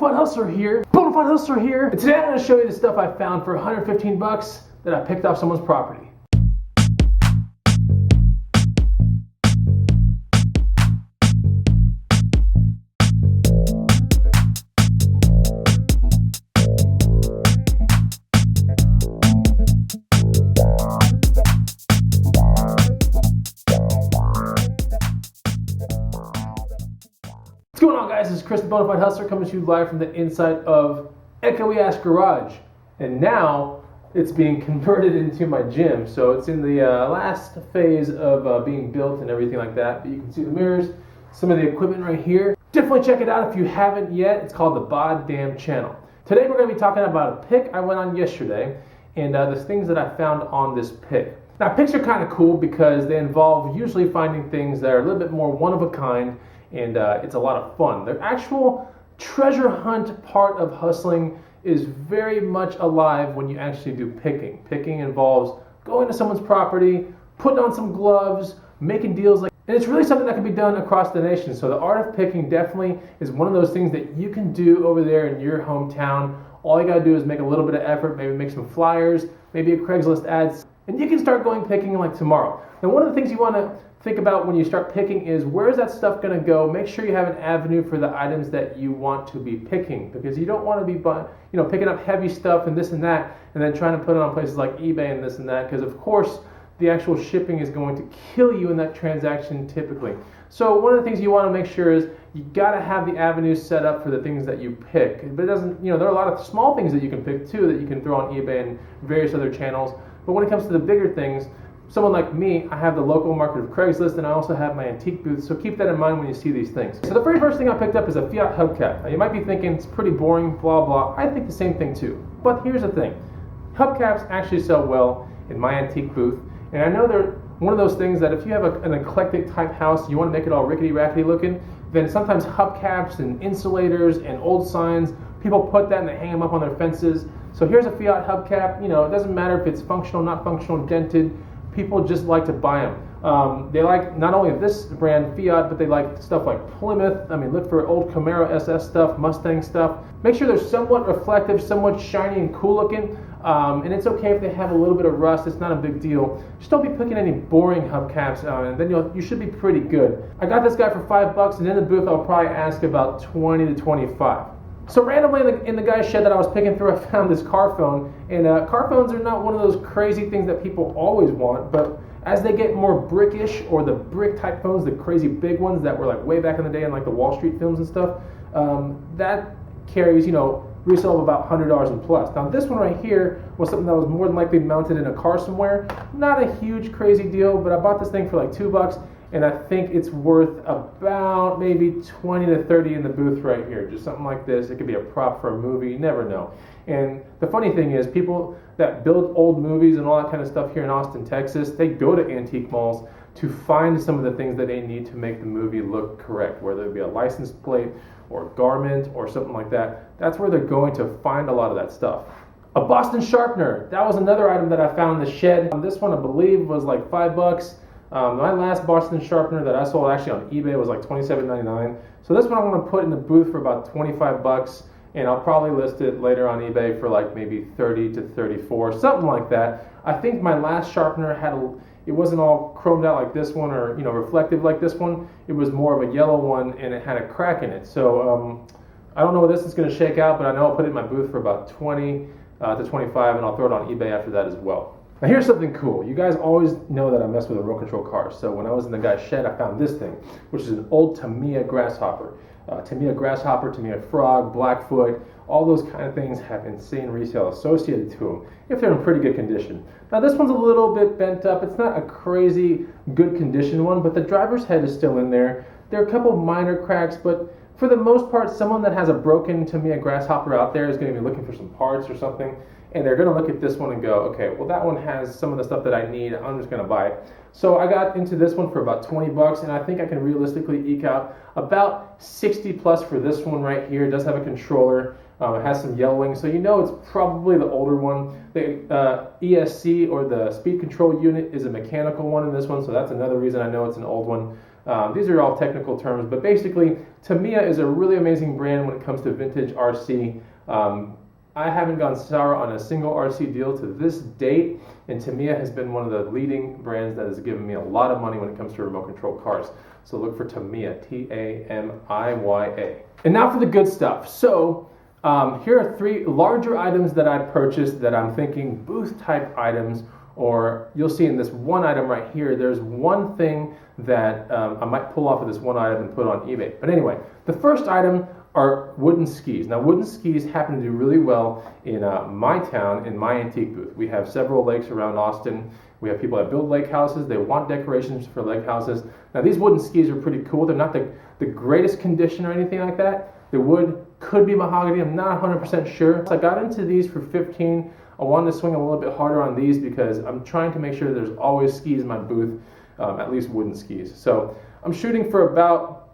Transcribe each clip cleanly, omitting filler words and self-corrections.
Bonafide Hustler here. And today I'm going to show you the stuff I found for 115 bucks that I picked off someone's property. What's going on, guys? This is Chris the Bonafide Hustler coming to you live from the inside of Echoey Ass Garage. And now it's being converted into my gym. So it's in the last phase of being built and everything like that. But you can see the mirrors, some of the equipment right here. Definitely check it out if you haven't yet. It's called the Bod Damn Channel. Today we're going to be talking about a pick I went on yesterday and the things that I found on this pick. Now, picks are kind of cool because they involve usually finding things that are a little bit more one of a kind. And it's a lot of fun. The actual treasure hunt part of hustling is very much alive when you actually do picking. Picking involves going to someone's property, putting on some gloves, making deals and it's really something that can be done across the nation. So the art of picking definitely is one of those things that you can do over there in your hometown. All you gotta do is make a little bit of effort, maybe make some flyers, maybe a Craigslist ad, and you can start going picking like tomorrow. Now, one of the things you want to think about when you start picking is where is that stuff going to go. Make sure you have an avenue for the items that you want to be picking, because you don't want to be picking up heavy stuff and this and that and then trying to put it on places like eBay and this and that, because of course the actual shipping is going to kill you in that transaction typically. So one of the things you want to make sure is you got to have the avenues set up for the things that you pick. But it doesn't, there are a lot of small things that you can pick too that you can throw on eBay and various other channels. But when it comes to the bigger things, someone like me, I have the local market of Craigslist, and I also have my antique booth, so keep that in mind when you see these things. So the very first thing I picked up is a Fiat Hubcap. Now you might be thinking it's pretty boring, blah blah. I think the same thing too. But here's the thing. Hubcaps actually sell well in my antique booth, and I know they're one of those things that if you have an eclectic type house, you want to make it all rickety-rackety looking, then sometimes hubcaps and insulators and old signs, people put that and they hang them up on their fences. So here's a Fiat Hubcap. It doesn't matter if it's functional, not functional, dented. People just like to buy them. They like not only this brand Fiat, but they like stuff like Plymouth. Look for old Camaro SS stuff, Mustang stuff. Make sure they're somewhat reflective, somewhat shiny and cool looking. And it's okay if they have a little bit of rust. It's not a big deal. Just don't be picking any boring hubcaps, and then you should be pretty good. I got this guy for $5, and in the booth I'll probably ask about 20 to 25. So randomly in the guy's shed that I was picking through, I found this car phone. And car phones are not one of those crazy things that people always want, but as they get more brickish, or the brick type phones, the crazy big ones that were like way back in the day in like the Wall Street films and stuff, that carries, resale of about $100 and plus. Now this one right here was something that was more than likely mounted in a car somewhere. Not a huge crazy deal, but I bought this thing for like $2. And I think it's worth about maybe 20 to 30 in the booth right here. Just something like this. It could be a prop for a movie. You never know. And the funny thing is, people that build old movies and all that kind of stuff here in Austin, Texas, they go to antique malls to find some of the things that they need to make the movie look correct, whether it be a license plate or a garment or something like that. That's where they're going to find a lot of that stuff. A Boston sharpener. That was another item that I found in the shed. This one, I believe, was like $5. My last Boston sharpener that I sold actually on eBay was like $27.99. So this one I'm going to put in the booth for about $25, and I'll probably list it later on eBay for like maybe 30 to 34, something like that. I think my last sharpener it wasn't all chromed out like this one, or reflective like this one. It was more of a yellow one, and it had a crack in it. So I don't know what this is going to shake out, but I know I'll put it in my booth for about 20 to 25, and I'll throw it on eBay after that as well. Now here's something cool. You guys always know that I mess with remote control cars. So when I was in the guy's shed, I found this thing, which is an old Tamiya grasshopper. Tamiya grasshopper, Tamiya frog, Blackfoot, all those kind of things have insane resale associated to them if they're in pretty good condition. Now this one's a little bit bent up. It's not a crazy good condition one, but the driver's head is still in there. There are a couple minor cracks, but for the most part, someone that has a broken Tamiya grasshopper out there is going to be looking for some parts or something. And they're going to look at this one and go, okay, well that one has some of the stuff that I need. I'm just going to buy it. So I got into this one for about $20, and I think I can realistically eke out about 60 plus for this one right here. It does have a controller. It has some yellowing, so it's probably the older one. The ESC, or the speed control unit, is a mechanical one in this one, so that's another reason I know it's an old one. These are all technical terms, but basically Tamiya is a really amazing brand when it comes to vintage RC. I haven't gone sour on a single RC deal to this date, and Tamiya has been one of the leading brands that has given me a lot of money when it comes to remote control cars. So look for Tamiya, Tamiya. And now for the good stuff. So here are 3 larger items that I purchased that I'm thinking booth type items, or you'll see in this one item right here, there's one thing that I might pull off of this one item and put on eBay. But anyway, the first item are wooden skis. Now wooden skis happen to do really well in my town, in my antique booth. We have several lakes around Austin. We have people that build lake houses. They want decorations for lake houses. Now these wooden skis are pretty cool. They're not the greatest condition or anything like that. The wood could be mahogany. I'm not 100% sure. So I got into these for $15. I wanted to swing a little bit harder on these because I'm trying to make sure there's always skis in my booth, at least wooden skis. So I'm shooting for about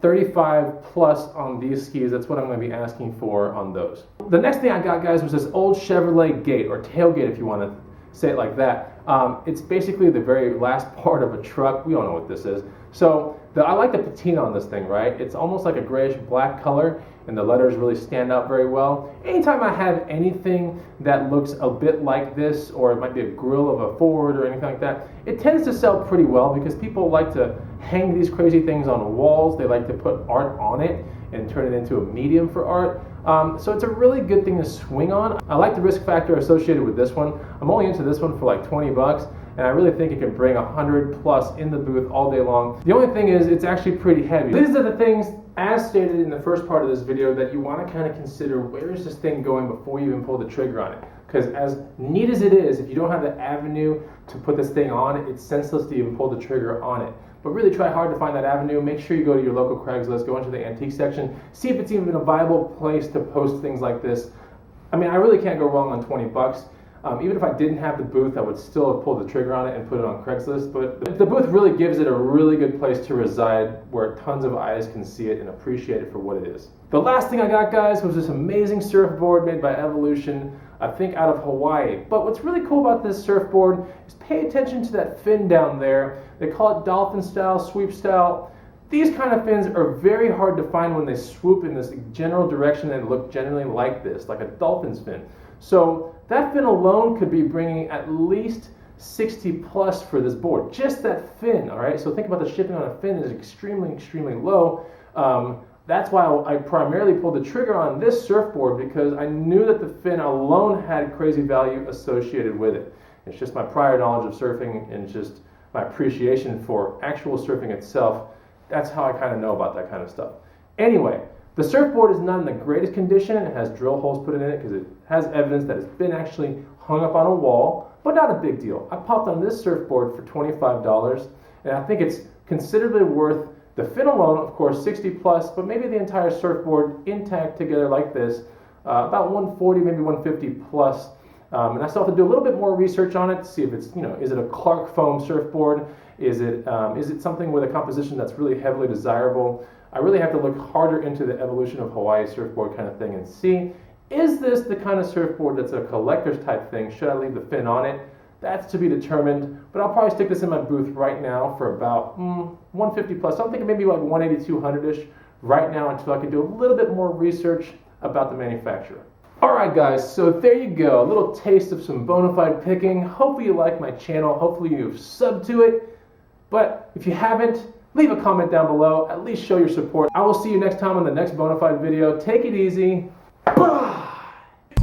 35 plus on these skis. That's what I'm going to be asking for on those. The next thing I got, guys, was this old Chevrolet gate, or tailgate if you want to say it like that. It's basically the very last part of a truck. We all know what this is. So I like the patina on this thing, right? It's almost like a grayish black color, and the letters really stand out very well. Anytime I have anything that looks a bit like this, or it might be a grill of a Ford or anything like that, it tends to sell pretty well because people like to hang these crazy things on walls. They like to put art on it and turn it into a medium for art. So it's a really good thing to swing on. I like the risk factor associated with this one. I'm only into this one for like 20 bucks. And I really think it can bring 100 plus in the booth all day long. The only thing is it's actually pretty heavy. These are the things, as stated in the first part of this video, that you want to kind of consider where is this thing going before you even pull the trigger on it. Because as neat as it is, if you don't have the avenue to put this thing on, it's senseless to even pull the trigger on it. But really try hard to find that avenue. Make sure you go to your local Craigslist, go into the antique section, see if it's even a viable place to post things like this. I mean, I really can't go wrong on 20 bucks. Even if I didn't have the booth, I would still have pulled the trigger on it and put it on Craigslist. But the booth really gives it a really good place to reside where tons of eyes can see it and appreciate it for what it is. The last thing I got, guys, was this amazing surfboard made by Evolution, I think out of Hawaii. But what's really cool about this surfboard is pay attention to that fin down there. They call it dolphin style, sweep style. These kind of fins are very hard to find when they swoop in this general direction and look generally like this, like a dolphin's fin. So that fin alone could be bringing at least 60 plus for this board. Just that fin, all right? So think about the shipping on a fin is extremely, extremely low. That's why I primarily pulled the trigger on this surfboard, because I knew that the fin alone had crazy value associated with it. It's just my prior knowledge of surfing and just my appreciation for actual surfing itself. That's how I kind of know about that kind of stuff. Anyway, the surfboard is not in the greatest condition. It has drill holes put in it because it has evidence that it's been actually hung up on a wall, but not a big deal. I popped on this surfboard for $25, and I think it's considerably worth the fin alone, of course, 60 plus, but maybe the entire surfboard intact together like this, about 140, maybe 150 plus. And I still have to do a little bit more research on it to see if it's, is it a Clark foam surfboard? Is it something with a composition that's really heavily desirable? I really have to look harder into the Evolution of Hawaii surfboard kind of thing and see, is this the kind of surfboard that's a collector's type thing? Should I leave the fin on it? That's to be determined, but I'll probably stick this in my booth right now for about 150 plus. So I'm thinking maybe like 180, 200-ish right now until I can do a little bit more research about the manufacturer. Alright guys, so there you go, a little taste of some Bonafide picking. Hopefully you like my channel, hopefully you've subbed to it, but if you haven't, leave a comment down below, at least show your support. I will see you next time on the next Bonafide video. Take it easy.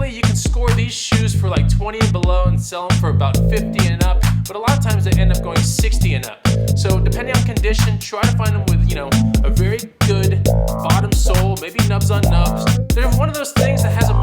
You can score these shoes for like 20 and below and sell them for about 50 and up, but a lot of times they end up going 60 and up. So depending on condition, try to find them with, a very good bottom sole, maybe nubs on nubs. They're one of those things that has a